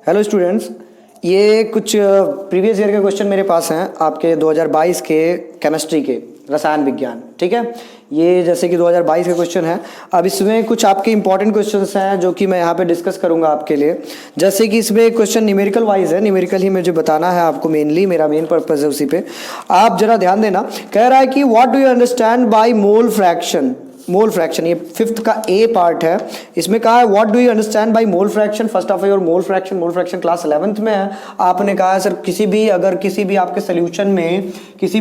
Hello students, ये कुछ previous year के क्वेश्चन मेरे पास हैं आपके 2022 के केमिस्ट्री के रसायन विज्ञान। ठीक है, ये जैसे कि 2022 के क्वेश्चन है। अब इसमें कुछ आपके इंपॉर्टेंट क्वेश्चंस हैं जो कि मैं यहाँ पे डिस्कस करूँगा आपके लिए। जैसे कि इसमें क्वेश्चन न्यूमेरिकल वाइज है, न्यूमेरिकल ही मुझे बताना है आपको, मेनली मेरा मेन पर्पज़ है उसी पे। आप जरा ध्यान देना। कह रहा है कि what do you understand by mole fraction. Mole fraction ये फिफ्थ का ए पार्ट है। इसमें कहा है what do you understand by mole fraction. First of your mole fraction class 11th में है। आपने कहा है सर किसी भी आपके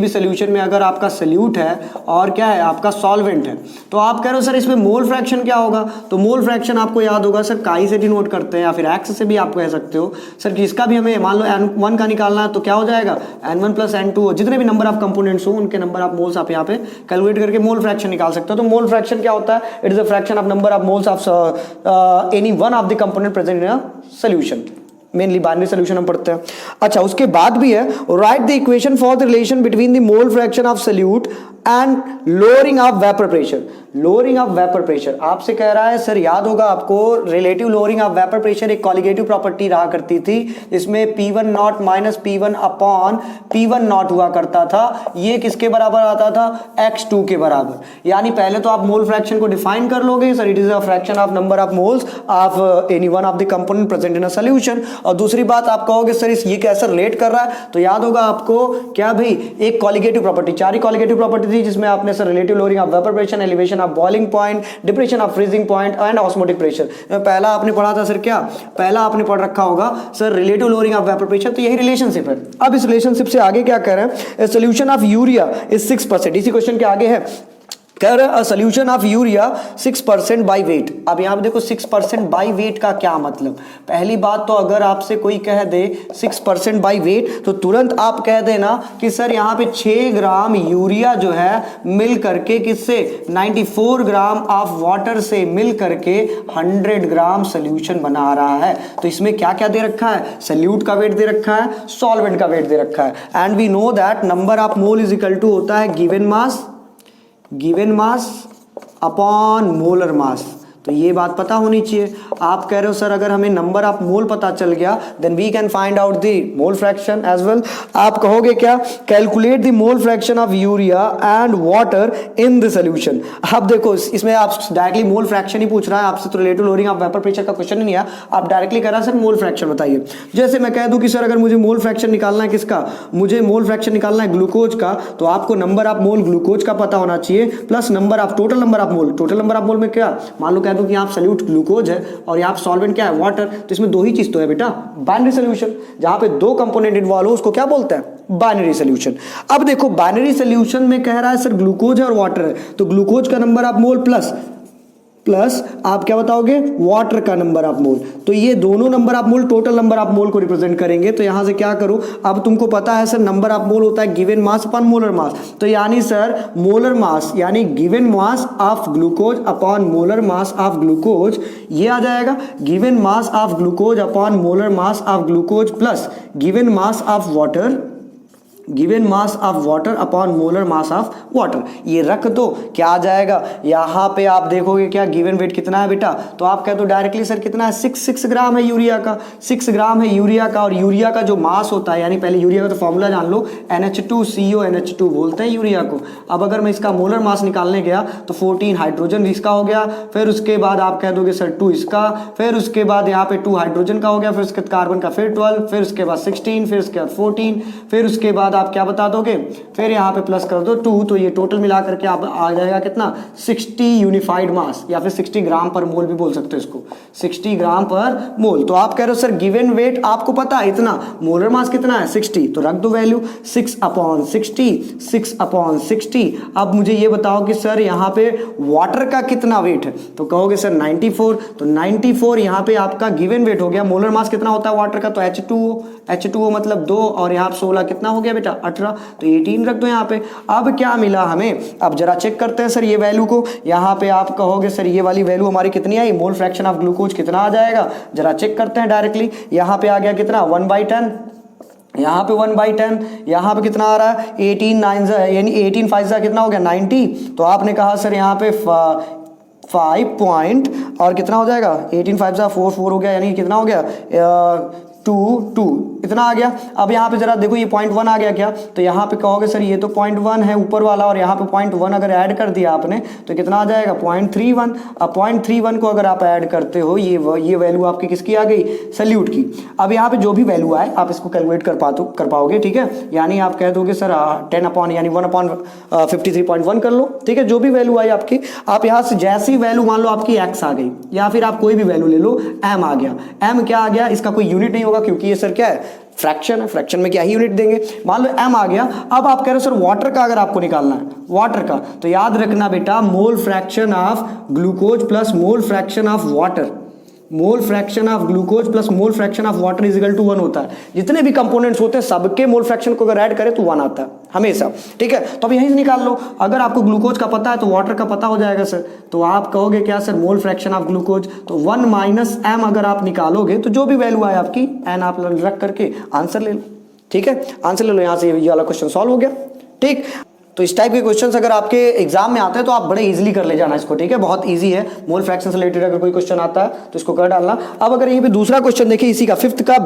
सोल्यूशन में अगर आपका सोल्यूट है और क्या है आपका सॉल्वेंट है, तो आप कह रहे हो सर इसमें मोल फ्रैक्शन क्या होगा। तो मोल फ्रैक्शन आपको याद होगा सर काई से डिनोट करते हैं या फिर एक्स से भी आप कह सकते हो। सर इसका भी हमें मान लो n1 का निकालना है तो क्या हो जाएगा n1 + n2। जितने भी नंबर ऑफ कंपोनेंट्स हो उनके नंबर ऑफ मोल्स आप यहाँ पे कैलकुलेट करके मोल फ्रैक्शन निकाल सकते हो। तो मोल फ्रैक्शन क्या होता है? It is a fraction of number of moles of any one of the component present in a solution. Mainly binary solution हम पढ़ते हैं। अच्छा, उसके बाद भी है right the equation for the relation between the mole fraction of solute and lowering of vapour pressure. Lowering of vapour pressure आपसे कह रहा है सर, याद होगा आपको relative lowering of vapour pressure एक कॉलिगेटिव प्रॉपर्टी रहा करती थी। इसमें P1 not minus P1 upon P1 not हुआ करता था। ये किसके बराबर आता था? x2 के बराबर। यानी पहले तो आप मोल फ्रैक्शन को डिफाइन कर लोगे sir, it is a fraction of number of moles of any one of the component present in a solution. और दूसरी बात आप कहोगे सर ये कैसे रिलेट कर रहा है, तो याद होगा आपको क्या भाई, एक कॉलिगेटिव प्रॉपर्टी, चार ही कॉलिगेटिव प्रॉपर्टी थी जिसमें आपने sir relative lowering of vapour pressure, elevation of boiling point, depression of freezing point and osmotic pressure. पहला आपने पढ़ा था सर क्या, पहला आपने पढ़ रखा होगा sir relative lowering of vapour pressure. तो यही रिलेशनशिप है। अब इस रिलेशनशिप से आगे क्या कह रहे हैं, सोल्यूशन ऑफ यूरिया इज 6%। इसी क्वेश्चन के आगे है, कह रहे हैं solution of urea 6% by wait. अब यहाँ पे देखो 6% बाई वेट का क्या मतलब। पहली बात तो अगर आपसे कोई कह दे 6% बाई वेट तो तुरंत आप कह देना कि सर यहाँ पे 6 ग्राम यूरिया जो है मिल करके किससे 94 ग्राम ऑफ वाटर से मिल करके 100 ग्राम सोल्यूशन बना रहा है। तो इसमें क्या क्या दे रखा है, सोल्यूट का वेट दे रखा है, सॉल्वेंट का वेट दे रखा है। And we know that number of mole is equal to होता है given mass upon molar mass. तो ये बात पता होनी चाहिए। आप कह रहे हो सर अगर हमें नंबर ऑफ मोल पता चल गया then we can find out the mole fraction as well. आप कहोगे क्या, calculate the mole fraction of urea and water in the solution. अब देखो इसमें आप डायरेक्टली मोल फ्रैक्शन ही पूछ रहा है आपसे, तो relative lowering of vapour pressure का क्वेश्चन ही नहीं है। आप डायरेक्टली कह रहा है सर मोल फ्रैक्शन बताइए। जैसे मैं कह दूं कि सर अगर मुझे मोल फ्रैक्शन निकालना है किसका, मुझे मोल फ्रैक्शन निकालना है ग्लूकोज का, तो आपको नंबर ऑफ मोल ग्लूकोज का पता होना चाहिए plus number of total number of mole. Total number of मोल में क्या, मान लो कह दूं कि यहाँ सॉल्यूट ग्लूकोज है और यहाँ सॉल्वेंट क्या है, वाटर। तो इसमें दो ही चीज तो है बेटा, बाइनरी सॉल्यूशन। जहां पे दो कंपोनेंट इन्वॉल्व हो उसको क्या बोलते हैं, बाइनरी सॉल्यूशन। अब देखो बाइनरी सॉल्यूशन में कह रहा है सर ग्लूकोज है और वाटर है, तो ग्लूकोज का नंबर ऑफ मोल प्लस आप क्या बताओगे, वाटर का नंबर ऑफ मोल। तो ये दोनों number of mole total number of मोल को रिप्रेजेंट करेंगे। तो यहां से क्या करो, अब तुमको पता है सर नंबर ऑफ मोल होता है given mass upon molar mass. तो यानी सर मोलर मास यानी given mass of glucose upon molar mass of glucose, ये आ जाएगा given mass of glucose upon molar mass of glucose plus given mass of water, given mass of water upon molar mass of water. ये रख दो, क्या आ जाएगा, यहाँ पे आप देखोगे क्या गिवन वेट कितना है बेटा, तो आप कह दो डायरेक्टली सर कितना है, 6 ग्राम है यूरिया का, 6 ग्राम है यूरिया का। और यूरिया का जो मास होता है, यानी पहले यूरिया का तो फॉर्मूला जान लो, NH2CO बोलते हैं यूरिया को। अब अगर मैं इसका मोलर मास निकालने गया तो 14 हाइड्रोजन इसका हो गया, फिर उसके बाद आप कह दोगे सर 2 इसका, फिर उसके बाद यहाँ पे 2 हाइड्रोजन का हो गया, फिर उसके कार्बन का फिर 12, फिर उसके बाद 16, फिर उसके बाद 14, फिर उसके बाद आप क्या बता दोगे, फिर यहाँ पे प्लस कर दो 2। तो ये टोटल मिला करके आप आ जाएगा कितना, 60 यूनिफाइड मास, या फिर 60 ग्राम पर मोल भी बोल सकते हो इसको, 60 ग्राम पर मोल। तो आप कह रहे हो सर गिवन वेट आपको पता है इतना, मोलर मास कितना है 60, तो रख दो वैल्यू 6/60। अब मुझे ये बताओ कि सर यहाँ पे वाटर का कितना वेट है, तो कहोगे सर 94। तो 94 यहाँ पे आपका गिवन वेट हो गया। मोलर मास कितना होता है वाटर का, तो H2O मतलब 2, और यहाँ 16 कितना हो गया बेटा 18, तो 18 रख दो यहाँ पे। अब क्या मिला हमें, अब जरा चेक करते हैं सर ये वैल्यू को। यहाँ पे आप कहोगे सर ये वाली वैल्यू हमारी कितनी आई, मोल फ्रैक्शन ऑफ ग्लूकोज कितना आ जाएगा, जरा चेक करते हैं डायरेक्टली। यहाँ पे आ गया कितना 1/10, यहाँ पे 1/10, यहाँ पे कितना आ रहा है 18 9 यानी 18 5 कितना हो गया 90। तो आपने कहा सर यहाँ पे 5 पॉइंट और कितना हो जाएगा 18 5 सा 4 4 हो गया, यानी कितना हो गया 2 2 इतना आ गया। अब यहाँ पे जरा देखो ये 0.1 आ गया क्या, तो यहाँ पे कहोगे सर ये तो 0.1 है ऊपर वाला और यहाँ पे 0.1 अगर ऐड कर दिया आपने तो कितना आ जाएगा 0.31। अब 0.31 को अगर आप ऐड करते हो ये वैल्यू आपकी किसकी आ गई, सल्यूट की। अब यहाँ पे जो भी वैल्यू आए आप इसको कैलकुलेट कर पाओगे, ठीक है। यानी आप कह दोगे सर 10 अपॉन यानी 1/53.1 कर लो, ठीक है। जो भी वैल्यू आई आपकी, आप यहाँ से जैसी वैल्यू मान लो आपकी x आ गई या फिर आप कोई भी वैल्यू ले लो, m आ गया। m क्या आ गया, इसका कोई यूनिट नहीं होगा क्योंकि ये सर क्या है, फ्रैक्शन है। फ्रैक्शन में क्या ही यूनिट देंगे, मान लो m आ गया। अब आप कह रहे हो सर वाटर का अगर आपको निकालना है, वाटर का, तो याद रखना बेटा mole fraction of glucose plus mole fraction of water, mole fraction of glucose plus mole fraction of water is equal to 1 होता है। जितने भी कंपोनेंट्स होते हैं सबके मोल फ्रैक्शन को अगर ऐड करें तो 1 आता है हमेशा, ठीक है। तो अब यहीं से निकाल लो, अगर आपको ग्लूकोज का पता है तो वाटर का पता हो जाएगा सर। तो आप कहोगे क्या sir, mole fraction of glucose, तो 1 माइनस m अगर आप निकालोगे तो जो भी वैल्यू आए आपकी n आप रख करके आंसर ले लो, ठीक है। आंसर ले लो, यहाँ से ये वाला क्वेश्चन सॉल्व हो गया, ठीक। तो इस टाइप के क्वेश्चंस अगर आपके एग्जाम में आते हैं तो आप बड़े इजीली कर ले जाना इसको, ठीक है। बहुत इजी है, मोल फ्रैक्शन से रिलेटेड अगर कोई क्वेश्चन आता है तो इसको कर डालना। अब अगर यहीं पे दूसरा क्वेश्चन देखिए इसी का फिफ्थ का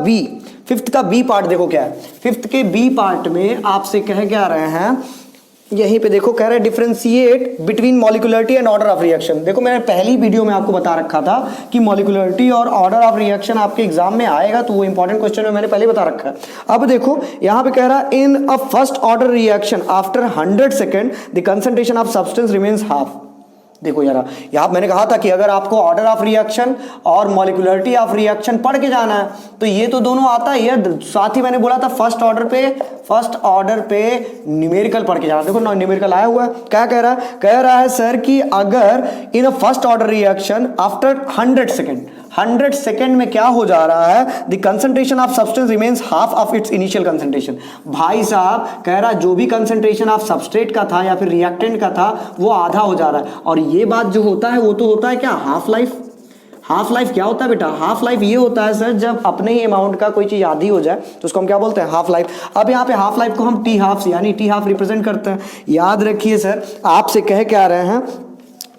बी पार्ट देखो क्या है। फिफ्थ के बी पार्ट में आपसे कह क्या रहे हैं, यहीं पे देखो कह रहे हैं differentiate between molecularity and order of reaction. देखो मैंने पहली वीडियो में आपको बता रखा था कि मॉलिक्यूलरिटी और ऑर्डर ऑफ रिएक्शन आपके एग्जाम में आएगा, तो वो इंपॉर्टेंट क्वेश्चन में मैंने पहले बता रखा है। अब देखो यहाँ पे कह रहा है in a first order reaction after 100 second the concentration of substance remains half. देखो यार, यहाँ मैंने कहा था कि अगर आपको ऑर्डर ऑफ रिएक्शन और मॉलिक्यूलरिटी ऑफ रिएक्शन पढ़ के जाना है तो ये तो दोनों आता ही है, साथ ही मैंने बोला था फर्स्ट ऑर्डर पे न्यूमेरिकल पढ़ के जाना। देखो न्यूमेरिकल आया हुआ है, क्या कह रहा है सर कि अगर in a first order reaction after 100 second में क्या हो जा रहा है, the concentration of substance remains half of its initial concentration. भाई साहब कह रहा है जो भी कंसंट्रेशन ऑफ सबस्ट्रेट का था या फिर रिएक्टेंट का था वो आधा हो जा रहा है। और ये बात जो होता है वो तो होता है क्या, हाफ लाइफ। हाफ लाइफ क्या होता है बेटा, हाफ लाइफ ये होता है सर जब अपने ही अमाउंट का कोई चीज आधी हो जाए तो उसको हम क्या बोलते हैं, हाफ लाइफ। अब यहाँ पे हाफ लाइफ को हम टी हाफ यानी टी हाफ रिप्रेजेंट करते हैं। याद रखिए सर आपसे कह क्या रहे हैं,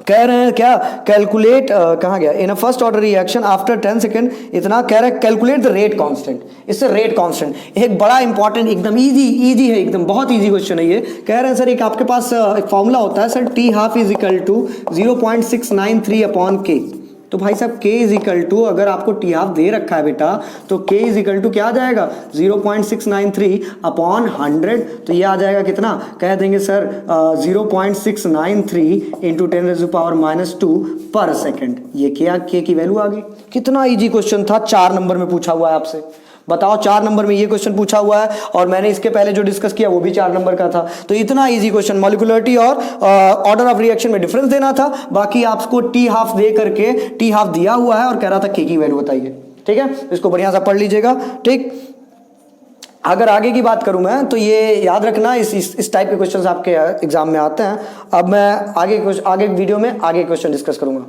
कह रहे हैं क्या, कैलकुलेट कहाँ गया, in a first order reaction after 10 second, इतना कह रहा है कैलकुलेट द रेट कांस्टेंट। इससे रेट कांस्टेंट एक बड़ा इंपॉर्टेंट, एकदम इजी है, एकदम बहुत इजी क्वेश्चन है ये। कह रहे हैं सर एक आपके पास एक फॉर्मूला होता है sir, T half is equal to 0.693 upon K. तो भाई साहब k इज इक्वल टू, अगर आपको टी हाफ दे रखा है बेटा तो k इज इक्वल टू क्या आ जाएगा 0.693 अपॉन 100। तो ये आ जाएगा कितना, कह देंगे सर 0.693 इंटू 10⁻⁻² पर सेकेंड। ये क्या k की वैल्यू आ गई। कितना इजी क्वेश्चन था, 4 नंबर में पूछा हुआ है आपसे। बताओ 4 नंबर में ये क्वेश्चन पूछा हुआ है और मैंने इसके पहले जो डिस्कस किया वो भी 4 नंबर का था। तो इतना इजी क्वेश्चन, मॉलिक्यूलरिटी और ऑर्डर ऑफ रिएक्शन में डिफरेंस देना था, बाकी आपको टी हाफ दे करके टी हाफ दिया हुआ है और कह रहा था के की वैल्यू बताइए, ठीक है। इसको बढ़िया सा पढ़ लीजिएगा, ठीक। अगर आगे की बात करूं मैं तो ये याद रखना इस टाइप के क्वेश्चंस आपके एग्जाम में आते हैं। अब मैं आगे वीडियो में आगे क्वेश्चन डिस्कस करूंगा।